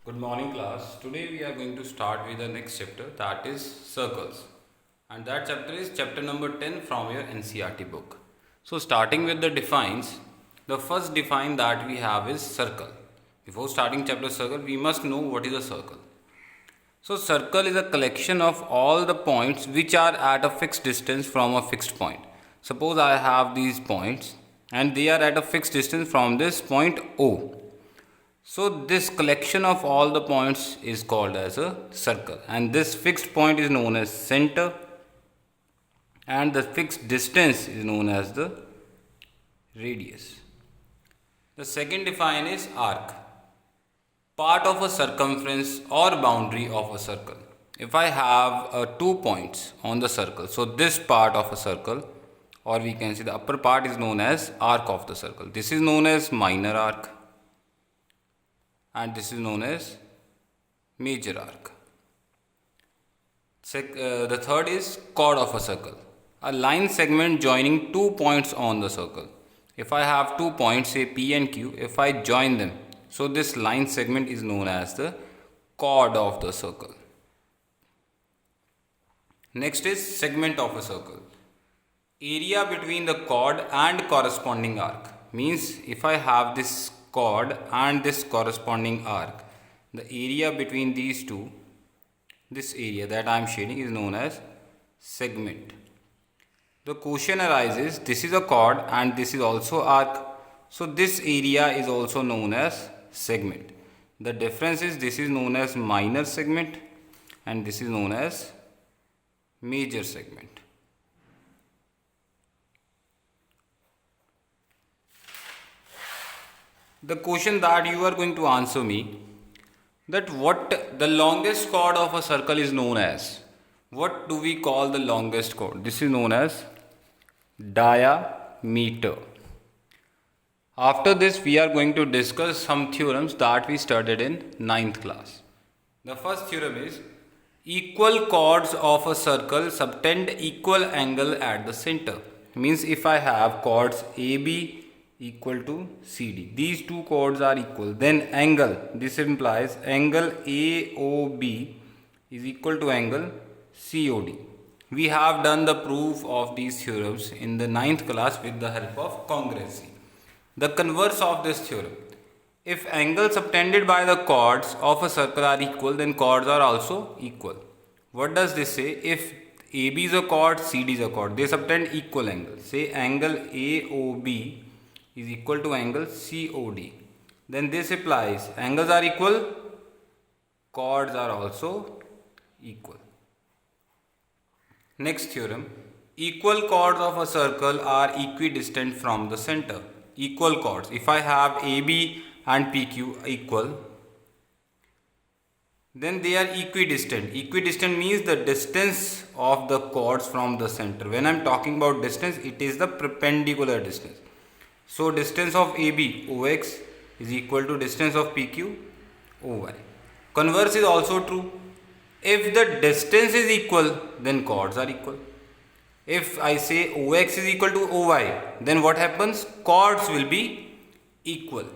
Good morning, class. Today we are going to start with the next chapter, that is circles. And that chapter is chapter number 10 from your NCERT book. So, starting with the defines, the first define that we have is circle. Before starting chapter circle, we must know what is a circle. So, circle is a collection of all the points which are at a fixed distance from a fixed point. Suppose I have these points and they are at a fixed distance from this point O. So this collection of all the points is called as a circle, and this fixed point is known as center, and the fixed distance is known as the radius. The second define is arc, part of a circumference or boundary of a circle. If I have 2 points on the circle, so this part of a circle, or we can say the upper part, is known as arc of the circle. This is known as minor arc, and this is known as major arc. The third is chord of a circle, a line segment joining 2 points on the circle. If I have 2 points, say P and Q, if I join them, so this line segment is known as the chord of the circle. Next is segment of a circle, area between the chord and corresponding arc. Means if I have this chord and this corresponding arc, the area between these two, this area that I am shading, is known as segment. The question arises, this is a chord and this is also arc, so this area is also known as segment. The difference is this is known as minor segment and this is known as major segment. The question that you are going to answer me, that what the longest chord of a circle is known as. What do we call the longest chord? This is known as diameter. After this we are going to discuss some theorems that we studied in 9th class. The first theorem is equal chords of a circle subtend equal angle at the center. Means if I have chords AB equal to CD, these two chords are equal, then angle, this implies angle AOB is equal to angle COD. We have done the proof of these theorems in the 9th class with the help of congruency. The converse of this theorem, if angles subtended by the chords of a circle are equal, then chords are also equal. What does this say? If AB is a chord, CD is a chord, they subtend equal angles. Say angle AOB is equal to angle COD. Then this implies angles are equal, chords are also equal. Next theorem, equal chords of a circle are equidistant from the center. Equal chords, if I have AB and PQ equal, then they are equidistant. Equidistant means the distance of the chords from the center. When I am talking about distance, it is the perpendicular distance. So distance of AB OX is equal to distance of PQ OY. Converse is also true. If the distance is equal, then chords are equal. If I say OX is equal to OY, then what happens? Chords will be equal.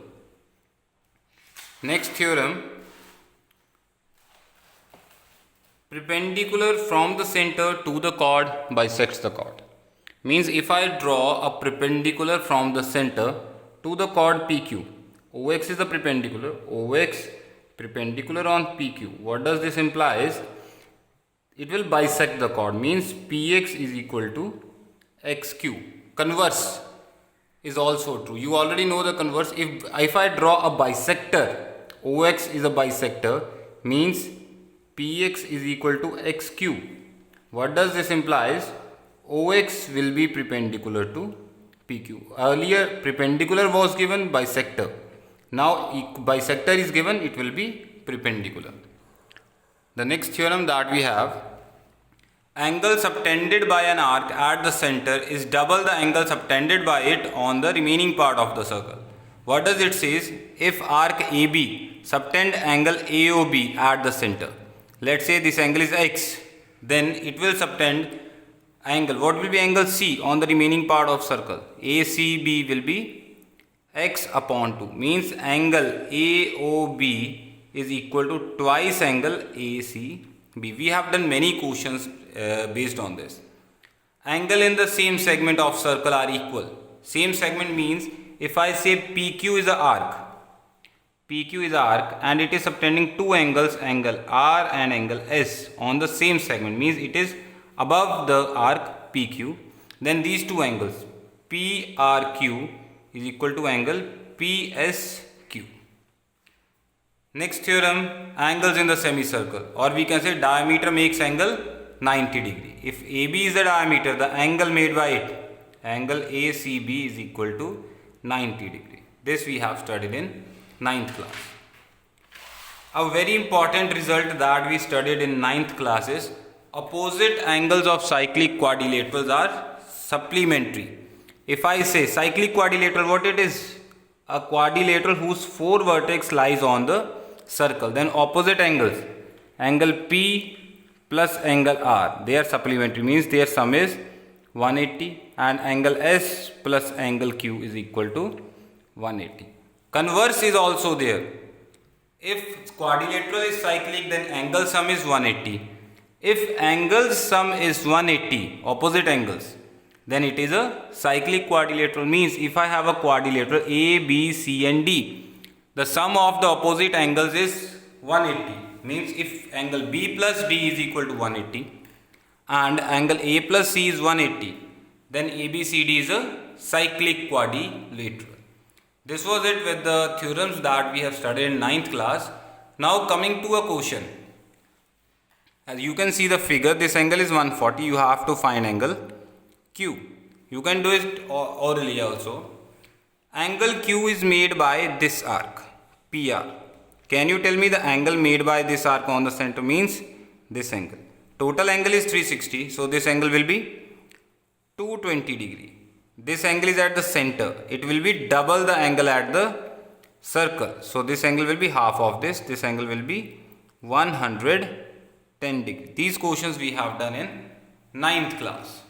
Next theorem, perpendicular from the center to the chord bisects the chord. Means if I draw a perpendicular from the center to the chord PQ, OX is the perpendicular, OX perpendicular on PQ. What does this implies? It will bisect the chord, means PX is equal to XQ. Converse is also true. You already know the converse. If I draw a bisector, OX is a bisector, means PX is equal to XQ. What does this implies? OX will be perpendicular to PQ. Earlier perpendicular was given, bisector. Now bisector is given, it will be perpendicular. The next theorem that we have, angle subtended by an arc at the center is double the angle subtended by it on the remaining part of the circle. What does it says? If arc AB subtend angle AOB at the center, let's say this angle is X, then it will subtend angle, what will be angle C on the remaining part of circle? ACB will be X upon 2, means angle AOB is equal to twice angle ACB. We have done many questions based on this. Angle in the same segment of circle are equal. Same segment means if I say PQ is a arc and it is subtending two angles, angle R and angle S on the same segment, means it is above the arc PQ, then these two angles PRQ is equal to angle PSQ. Next theorem, angles in the semicircle, or we can say diameter makes angle 90 degree. If AB is the diameter, the angle made by it, angle ACB is equal to 90 degree. This we have studied in 9th class. A very important result that we studied in 9th class is opposite angles of cyclic quadrilaterals are supplementary. If I say cyclic quadrilateral, what it is? A quadrilateral whose four vertex lies on the circle. Then opposite angles, angle P plus angle R, they are supplementary, means their sum is 180, and angle S plus angle Q is equal to 180. Converse is also there. If quadrilateral is cyclic, then angle sum is 180. If angle sum is 180, opposite angles, then it is a cyclic quadrilateral, means if I have a quadrilateral A, B, C and D, the sum of the opposite angles is 180. Means if angle B plus D is equal to 180 and angle A plus C is 180, then ABCD is a cyclic quadrilateral. This was it with the theorems that we have studied in 9th class. Now coming to a question. As you can see the figure, this angle is 140. You have to find angle Q. You can do it orally also. Angle Q is made by this arc PR. Can you tell me the angle made by this arc on the center? Means this angle. Total angle is 360. So this angle will be 220 degree. This angle is at the center. It will be double the angle at the circle. So this angle will be half of this. This angle will be 110 degree. These questions we have done in 9th class.